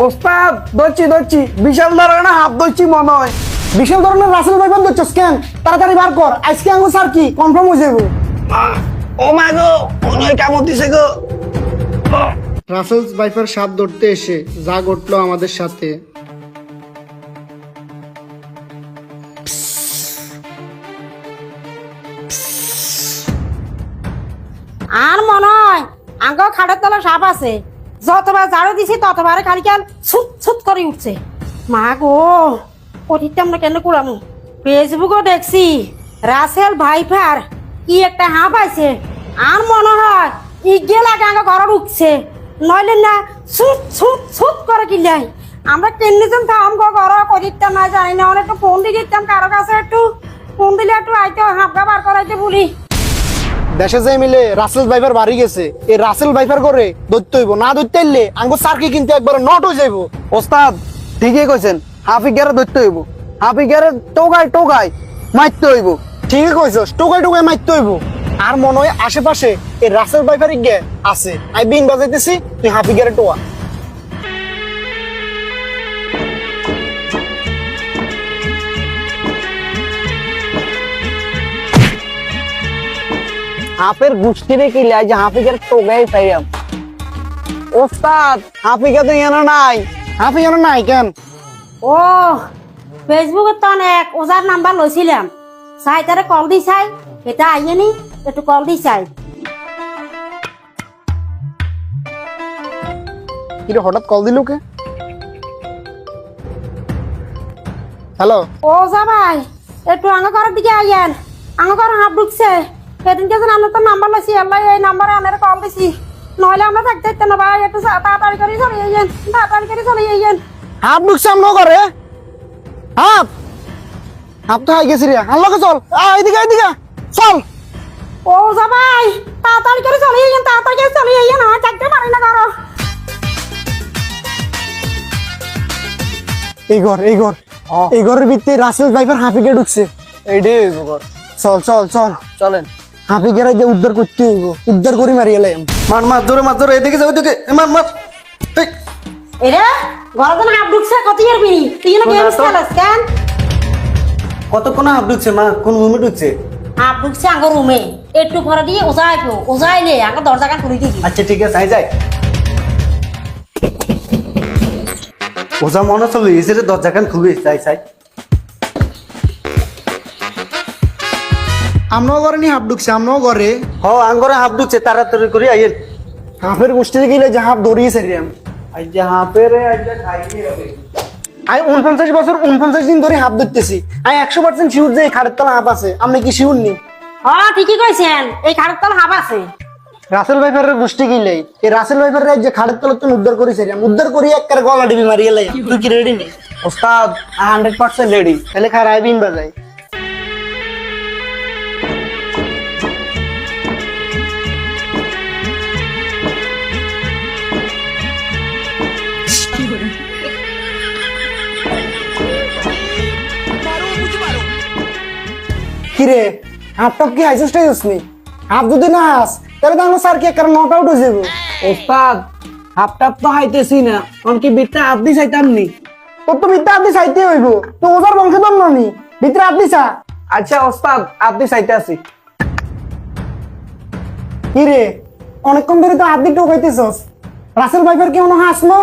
ওস্তাদ ধরছি বিশাল ধরনের হাফ ধরছি মনে হয়। বিশাল ধরনের রাসেল ভাইপার ধরছস কেন? তাড়াতাড়ি বার কর, আজকে আঙ্গু স্যার কি কনফার্ম হয়ে যাবো। ও মা গো, মনে হয় কামড় দিছে গো। রাসেল ভাইপার সাপ ধরতে এসে যা ঘটলো আমাদের সাথে। আর মনে হয় আঙ্গ খাটের তলা সাপ আছে। যতবার ঝাড়ু দিছি ততবারে খালি কেন ছুট ছুট করে উঠছে। মা গো, অতীতটা আমরা কেন কুড়ামু? ফেসবুকও দেখছি রাসেল ভাইপার কি একটা হাঁপ আছে। আর মনে হয় ইগে লাগে আঙ্গ ঘরে ঢুকছে, নইলে না ছুট ছুট ছুট করে কিলাই। আমরা কেমনিজন থাম গো ঘর অতীতটা না জানি না। অনেক ফোন দিয়ে দিতাম কারো কাছে, একটু ফোন দিলে একটু আইতে হাঁপকা বার করাইতে বলি। দেশে যাই মিলে রাসেল ভাইপার বাড়ি গেছে, এই রাসেল ভাইপার করে ধরতে হইব, না ধরতে এলে আঙ্গু স্যার কি কিন্তু একবার নট হয়ে যাইব। ওস্তাদ ঠিকই কইছেন, হাফিগারে ধরতে হইব, হাফিগারে টোকায় মারতে হইব। ঠিকই কইছস, টোকাই টোকাই মারতে হইব। আর মনে হয় আশেপাশে এই রাসেল ভাইপার গে আছে, আমি বিন বাজাইতেছি, তুই হাফি গেরে টোয়া। হাফের গুষ্টিরে কি লাই যে হাফিগারে টোকাই পাইরাম। ওস্তাদ হাফিগা তো এনে নাই। হাফি জানো নাই কেন? ও ফেসবুকে তো অনেক ওজার নাম্বার লইছিলাম, চাই তারে কল দি চাই, এটা আইয়েনি একটু কল দি চাই। কিরে হঠাৎ কল দিল কে? হ্যালো, ও যা ভাই, একটু আঙ্গ ঘরের দিকে আইয়েন, আঙ্গ ঘর হাফ ঢুকছে। সেদিনকে যেন আমরা তো নাম্বার লইছি, আল্লাহ এই নাম্বারে আনের কল দিছি, নইলে আমরা থাকতে থাকতে না ভাই। একটু তাড়াতাড়ি করে চলে আইয়েন, তাড়াতাড়ি করে চলে আইয়েন। হাফ ঢুকছে আমনো করে? হাফ হাফ তো হাই গেছি রে, আনলোকে চল, এইদিকে এইদিকে চল। ও যা ভাই, তাড়াতাড়ি করে চলে আইয়েন, তাড়াতাড়ি করে চলে আইয়েন, আমার থাকতে পারি না ঘর। এই ঘর এই ঘরের ভিতরে রাসেল ভাইপার হাফিকে ঢুকছে। এইটাই হইব ঘর। চল চল চল, চলেন। হাফিকেরা যে উদ্ধার করতে হইব, উদ্ধার করে মারি এলাম। মার ধরে এদিকে যাও, এদিকে মার। এই, এরে ঘরে তো হাফ ঢুকছে, কত ইয়ার বিনি তুই না গেমস খেলাস কেন? কতক্ষণ হাফ ঢুকছে মা? কোন রুমে ঢুকছে? হাফ ঢুকছে আঙ্গ রুমে, একটু পরে দিয়ে ওজাইলে আঙ্গ দরজা কান খুলে দিবি। আচ্ছা ঠিক আছে, যাই। ওজা মনে চলো এসে দরজা কান খুবই চাই। আমরাও ঘরে নি হাফ ঢুকছে, আমরাও ঘরে। আঙ্গরে হাফ ঢুকছে, তাড়াতাড়ি করে আইয়েন। হাফের গোষ্ঠীতে গেলে যে হাফ দৌড়িয়েছে রে। আজ যে হাফের আজ যে খাইয়ে হবে। আমি 49 বছর 49 দিন ধরে হাফ ধরতেছি, আমি 100% শিওর যে এই খাটের তলা হাফ আছে। আপনি কি শিওর নি? হ্যাঁ ঠিকই কইছেন, এই খাটের তল হাফ আছে। রাসেল ভাইপারের গোষ্ঠী গেলে এই রাসেল ভাইপারের যে খাটের তলা তুমি উদ্ধার করেছে, উদ্ধার করি একবার গলা ডিবি মারিয়ে লাই। তুই কি রেডি নি? ওস্তাদ 100% রেডি। তাহলে খারাপ বিন বাজাই। কিরে হাফ টপ কি হাইসেস্ট হইছস নি? হাফ যদি না হাস তাহলে তো আমরা স্যার কি কারণ নট আউট হয়ে যাবো। ওস্তাদ হাফ টাপ তো হাইতেছি না, কারণ কি বিটটা আদি চাইতাম নি। তোর তো মিথ্যা আদি চাইতে হইব, তো ওজার বংশধর ননি, ভিতরে আদি চা। আচ্ছা ওস্তাদ আদি চাইতে আছি। কিরে অনেকক্ষণ ধরে তো আদি টোকাইতেছস, রাসেল ভাইপার কি মনে হয় আসলো?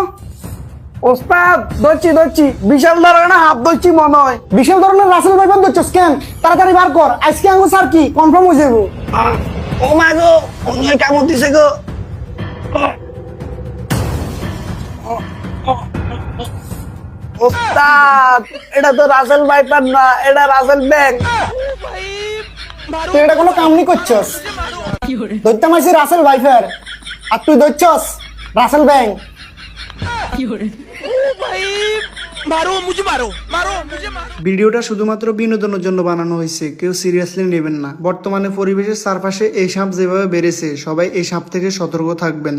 ওস্তাদ ধরছি বিশাল ধরনের হাফ ধরছি মনে হয়। বিশাল ধরনের রাসেল ভাইপার ধরছস কেন? তাড়াতাড়ি বার কর, আজকে আঙ্গু স্যার কি কনফার্ম হয়ে যাবো। ও মা গো, মনে হয় কামড় দিছে গো। ওস্তাদ এটা তো রাসেল ভাইপার না, এটা রাসেল ব্যাং। তুই এটা কোনো কাম নি করছস, ধরতাম আছি রাসেল ভাইপার আর তুই ধরছস রাসেল ব্যাং। ভিডিওটা শুধুমাত্র বিনোদনের জন্য বানানো হয়েছে, কেউ সিরিয়াসলি নেবেন না। বর্তমানে পরিবেশের চারপাশে এই সাপ যেভাবে বেড়েছে, সবাই এই সাপ থেকে সতর্ক থাকবেন।